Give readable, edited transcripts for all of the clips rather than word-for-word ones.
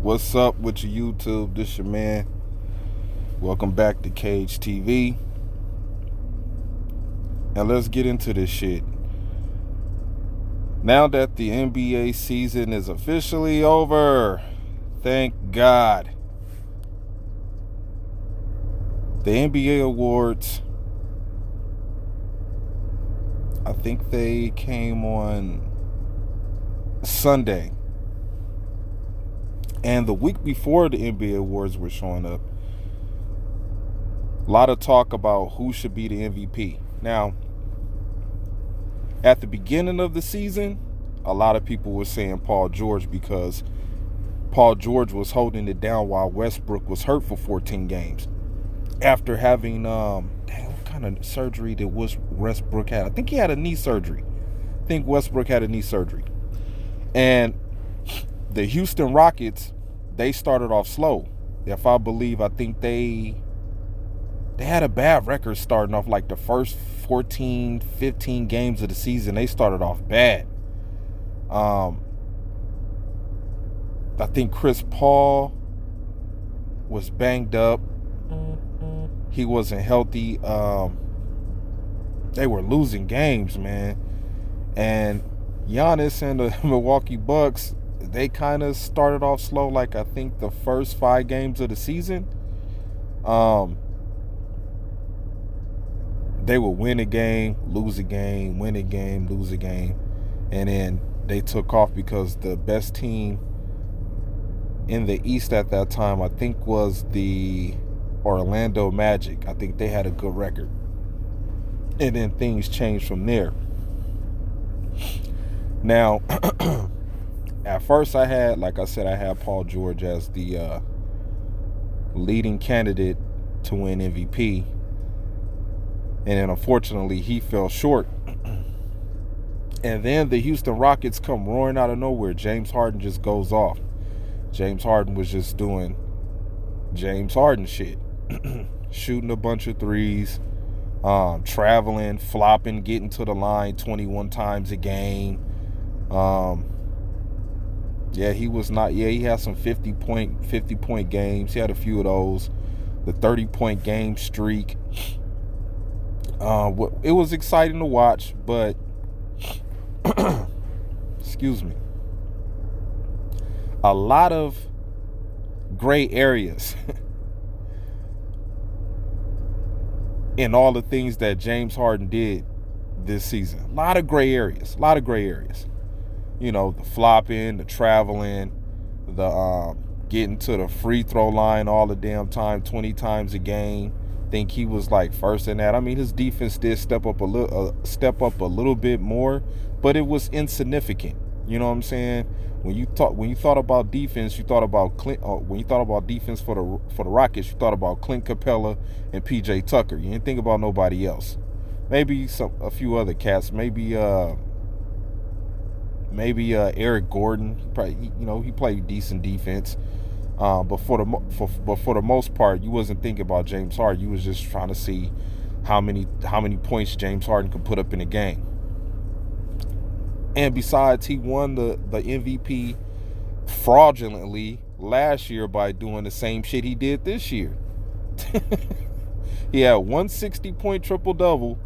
What's up with your YouTube? This your man. Welcome back to Cage TV. And let's get into this shit. Now that the NBA season is officially over, thank God. The NBA awards, I think they came on Sunday. And the week before the NBA awards were showing up, a lot of talk about who should be the MVP. Now, at the beginning of the season, a lot of people were saying Paul George because Paul George was holding it down while Westbrook was hurt for 14 games. After having, what kind of surgery did Westbrook had? I think he had a knee surgery. I think Westbrook had a knee surgery. And the Houston Rockets, they started off slow. I think they had a bad record starting off, like the first 14, 15 games of the season. They started off bad. I think Chris Paul was banged up. He wasn't healthy. They were losing games, man. And Giannis and the Milwaukee Bucks, they kind of started off slow, like I think the first 5 games of the season. They would win a game, lose a game, win a game, lose a game. And then they took off because the best team in the East at that time, I think, was the Orlando Magic. I think they had a good record. And then things changed from there. Now, at first I had Paul George as the leading candidate to win MVP. And then unfortunately he fell short. And then the Houston Rockets come roaring out of nowhere. James Harden just goes off. James Harden was just doing James Harden shit. Shooting a bunch of threes, traveling, flopping, getting to the line 21 times a game. He had some 50 point games. He had a few of those. The 30-point game streak. It was exciting to watch, but excuse me, a lot of gray areas in all the things that James Harden did this season. A lot of gray areas. You know, the flopping, the traveling, the getting to the free throw line all the damn time, 20 times a game. Think he was like first in that. I mean, his defense did step up a little bit more, but it was insignificant. You know what I'm saying? When you thought about defense, you thought about Clint. When you thought about defense for the Rockets, you thought about Clint Capella and PJ Tucker. You didn't think about nobody else. Maybe a few other cats. Maybe Eric Gordon. He played decent defense. But for the most part, you wasn't thinking about James Harden. You was just trying to see how many points James Harden could put up in a game. And besides, he won the MVP fraudulently last year by doing the same shit he did this year. He had 160-point triple-double,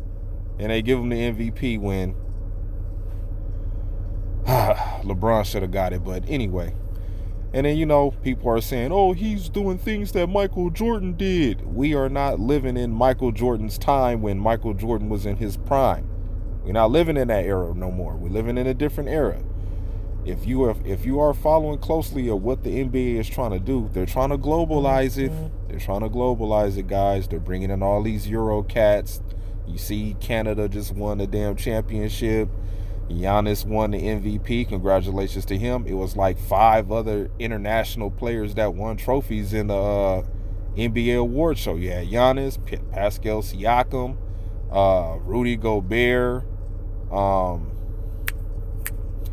and they give him the MVP when LeBron should have got it. But anyway. And then, people are saying, oh, he's doing things that Michael Jordan did. We are not living in Michael Jordan's time when Michael Jordan was in his prime. We're not living in that era no more. We're living in a different era. If you are following closely of what the NBA is trying to do, they're trying to globalize it. They're trying to globalize it, guys. They're bringing in all these Euro cats. You see Canada just won the damn championship. Giannis won the MVP. Congratulations to him. It was like 5 other international players that won trophies in the NBA award show. You had Giannis, Pascal Siakam, Rudy Gobert.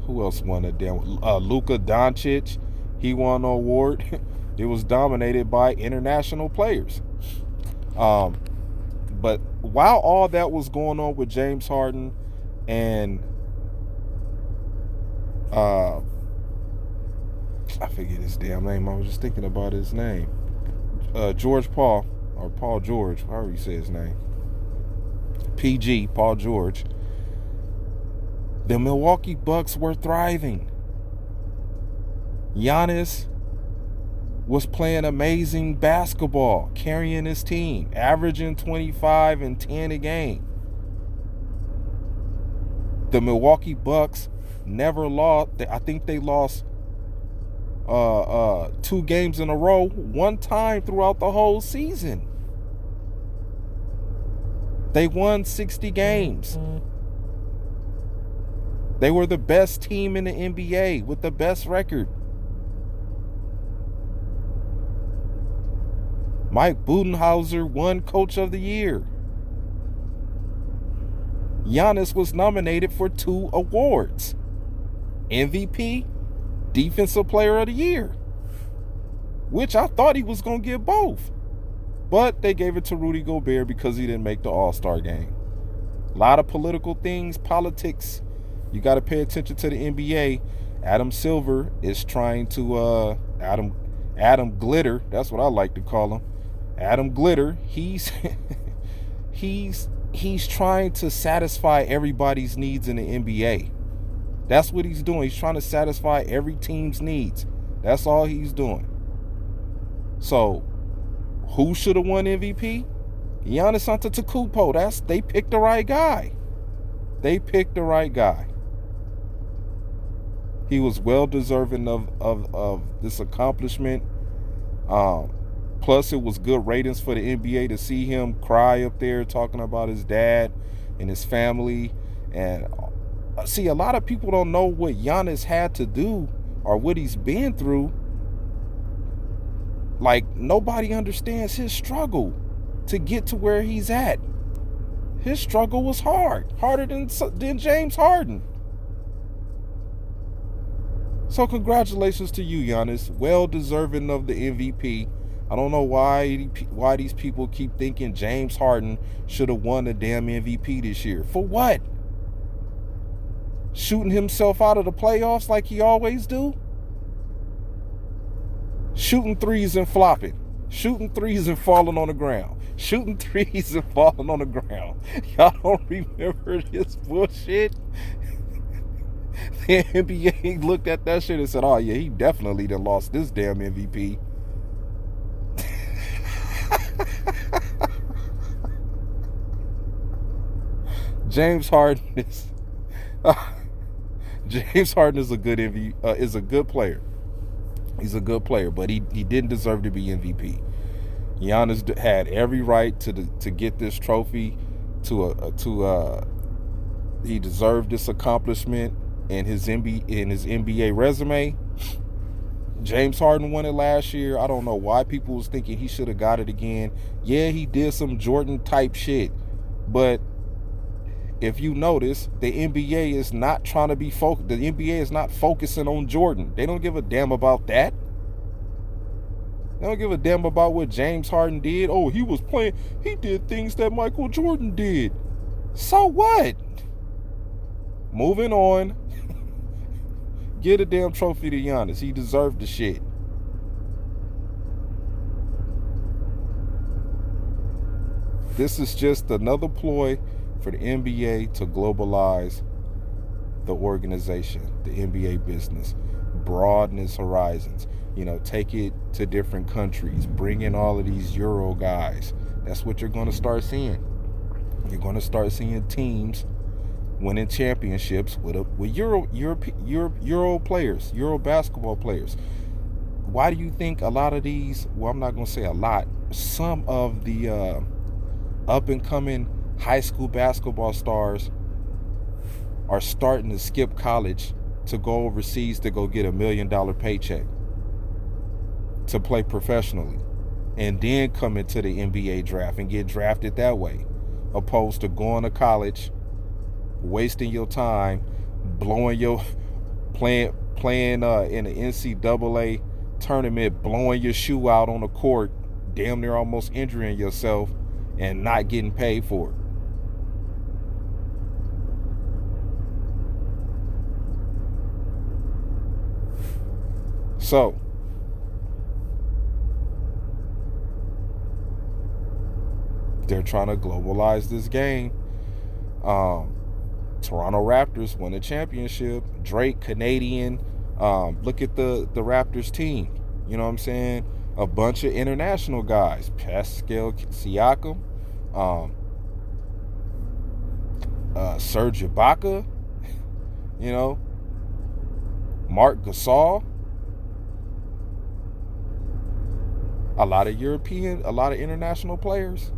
Who else won the damn? Luka Doncic. He won the award. It was dominated by international players. But while all that was going on with James Harden and I forget his damn name. I was just thinking about his name. George Paul, or Paul George, however you say his name. PG, Paul George. The Milwaukee Bucks were thriving. Giannis was playing amazing basketball, carrying his team, averaging 25 and 10 a game. The Milwaukee Bucks never lost. I think they lost 2 games in a row, one time throughout the whole season. They won 60 games. They were the best team in the NBA with the best record. Mike Budenholzer won Coach of the Year. Giannis was nominated for 2 awards: MVP, Defensive Player of the Year, which I thought he was going to get both. But they gave it to Rudy Gobert because he didn't make the All-Star game. A lot of political things, politics. You got to pay attention to the NBA. Adam Silver is trying to, Adam Glitter, that's what I like to call him. Adam Glitter, he's trying to satisfy everybody's needs in the NBA. That's what he's doing. He's trying to satisfy every team's needs. That's all he's doing. So, who should have won MVP? Giannis Antetokounmpo. They picked the right guy. They picked the right guy. He was well deserving of this accomplishment. Plus, it was good ratings for the NBA to see him cry up there talking about his dad and his family. And see, a lot of people don't know what Giannis had to do or what he's been through. Like, nobody understands his struggle to get to where he's at. His struggle was harder than James Harden. So congratulations to you, Giannis. Well deserving of the MVP. I don't know why these people keep thinking James Harden should have won the damn MVP this year. For what? Shooting himself out of the playoffs like he always do? Shooting threes and flopping. Shooting threes and falling on the ground. Shooting threes and falling on the ground. Y'all don't remember this bullshit? The NBA looked at that shit and said, oh yeah, he definitely done lost this damn MVP. James Harden is a good is a good player. He's a good player, but he didn't deserve to be MVP. Giannis had every right to get this trophy. He deserved this accomplishment in his NBA resume. James Harden won it last year. I don't know why people was thinking he should have got it again. Yeah, he did some Jordan type shit, but if you notice, the NBA is not trying to be focused. The NBA is not focusing on Jordan. They don't give a damn about that. They don't give a damn about what James Harden did. Oh, he did things that Michael Jordan did. So what? Moving on. Get a damn trophy to Giannis. He deserved the shit. This is just another ploy for the NBA to globalize the organization, the NBA business, broaden its horizons, take it to different countries, bring in all of these Euro guys. That's what you're going to start seeing. You're going to start seeing teams winning championships with Euro players, Euro basketball players. Why do you think a lot of these, well, I'm not going to say a lot, some of the up and coming high school basketball stars are starting to skip college to go overseas to go get $1 million paycheck to play professionally and then come into the NBA draft and get drafted that way, opposed to going to college, wasting your time, playing in the NCAA tournament, blowing your shoe out on the court, damn near almost injuring yourself and not getting paid for it. So they're trying to globalize this game. Toronto Raptors won a championship. Drake, Canadian. Look at the Raptors team. You know what I'm saying? A bunch of international guys. Pascal Siakam, Serge Ibaka, you know, Marc Gasol. A lot of European, a lot of international players.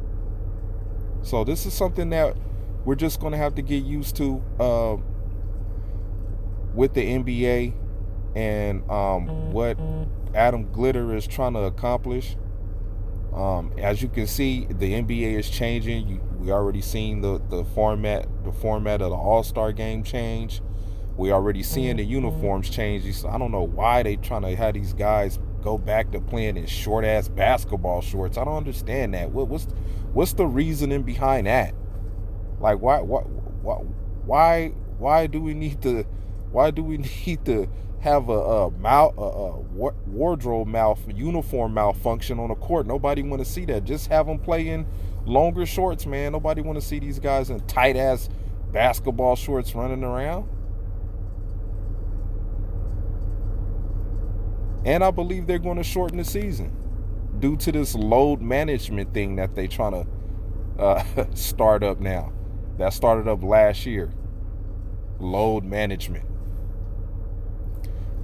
So this is something that we're just going to have to get used to with the NBA and what Adam Glitter is trying to accomplish. As you can see, the NBA is changing. We already seen the format of the All-Star game change. We already seeing the uniforms change. I don't know why they trying to have these guys go back to playing in short ass basketball shorts. I don't understand that. What's the reasoning behind that? Like why do we need to have a wardrobe uniform malfunction on a court? Nobody want to see that. Just have them play in longer shorts, man. Nobody want to see these guys in tight ass basketball shorts running around. And I believe they're going to shorten the season due to this load management thing that they trying to start up now. That started up last year. Load management.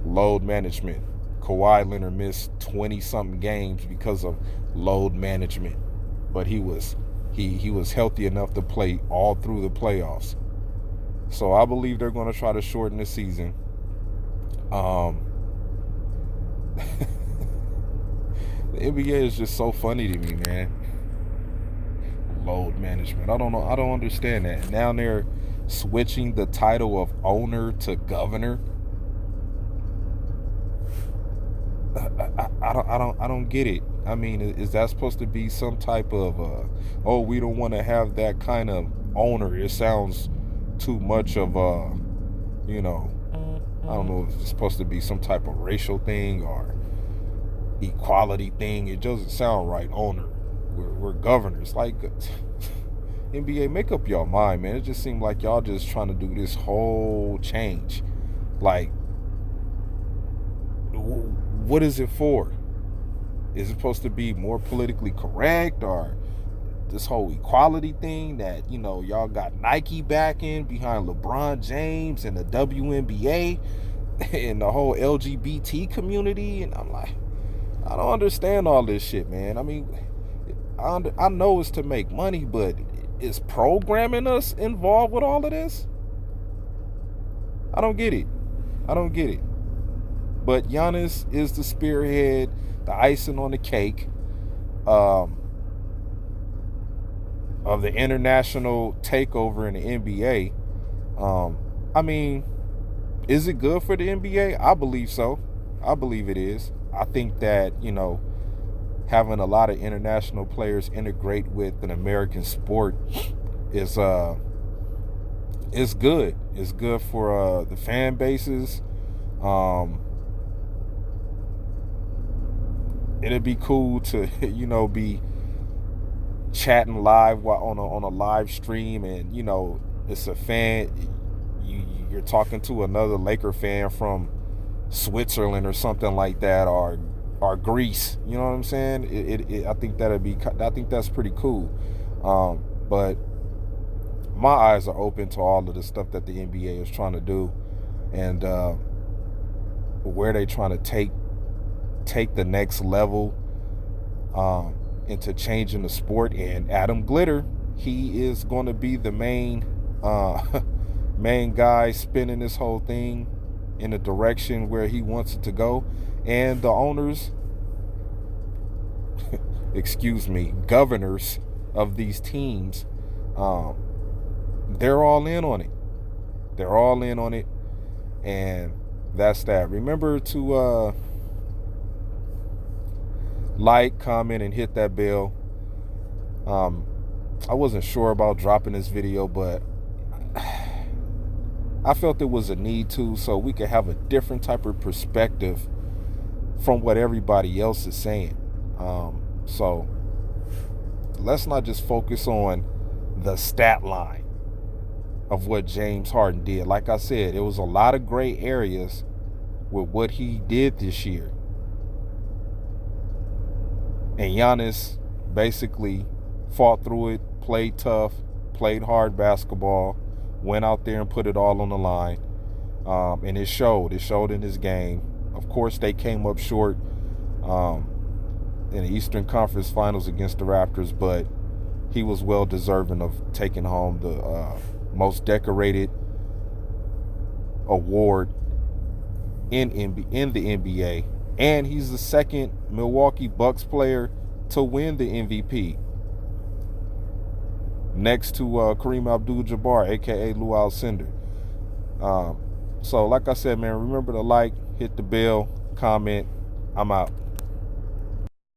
Kawhi Leonard missed 20-something games because of load management. But he was healthy enough to play all through the playoffs. So I believe they're going to try to shorten the season. The NBA is just so funny to me, man. Load management. I don't know. I don't understand that. And now they're switching the title of owner to governor. I don't get it. I mean, is that supposed to be some type of we don't want to have that kind of owner? It sounds too much of I don't know if it's supposed to be some type of racial thing or equality thing. It doesn't sound right. Owner. We're governors. Like, NBA, make up your mind, man. It just seemed like y'all just trying to do this whole change. Like, what is it for? Is it supposed to be more politically correct, or this whole equality thing that, y'all got Nike backing behind LeBron James and the WNBA and the whole LGBT community? And I'm like, I don't understand all this shit, man. I mean, I know it's to make money, but is programming us involved with all of this? I don't get it. But Giannis is the spearhead, the icing on the cake of the international takeover in the NBA. I mean, is it good for the NBA? I believe so. I believe it is. I think that, having a lot of international players integrate with an American sport is good. It's good for the fan bases. It'd be cool to be chatting live on a live stream, and it's a fan. You're talking to another Laker fan from Switzerland or something like that, or Greece. You know what I'm saying? I think that's pretty cool. But my eyes are open to all of the stuff that the NBA is trying to do, and where they trying to take the next level into changing the sport. And Adam Glitter, he is going to be the main guy spinning this whole thing in the direction where he wants it to go. And the owners, governors of these teams, they're all in on it. And that's that. Remember to like, comment, and hit that bell. I wasn't sure about dropping this video, but I felt there was a need to, so we could have a different type of perspective from what everybody else is saying. So let's not just focus on the stat line of what James Harden did. Like I said, it was a lot of gray areas with what he did this year. And Giannis basically fought through it, played tough, played hard basketball, went out there and put it all on the line. And it showed. It showed in his game. Of course, they came up short in the Eastern Conference Finals against the Raptors, but he was well deserving of taking home the most decorated award in the NBA. And he's the second Milwaukee Bucks player to win the MVP, next to Kareem Abdul-Jabbar, a.k.a. Lou Alcindor. So like I said, man, remember to like, hit the bell, comment. I'm out.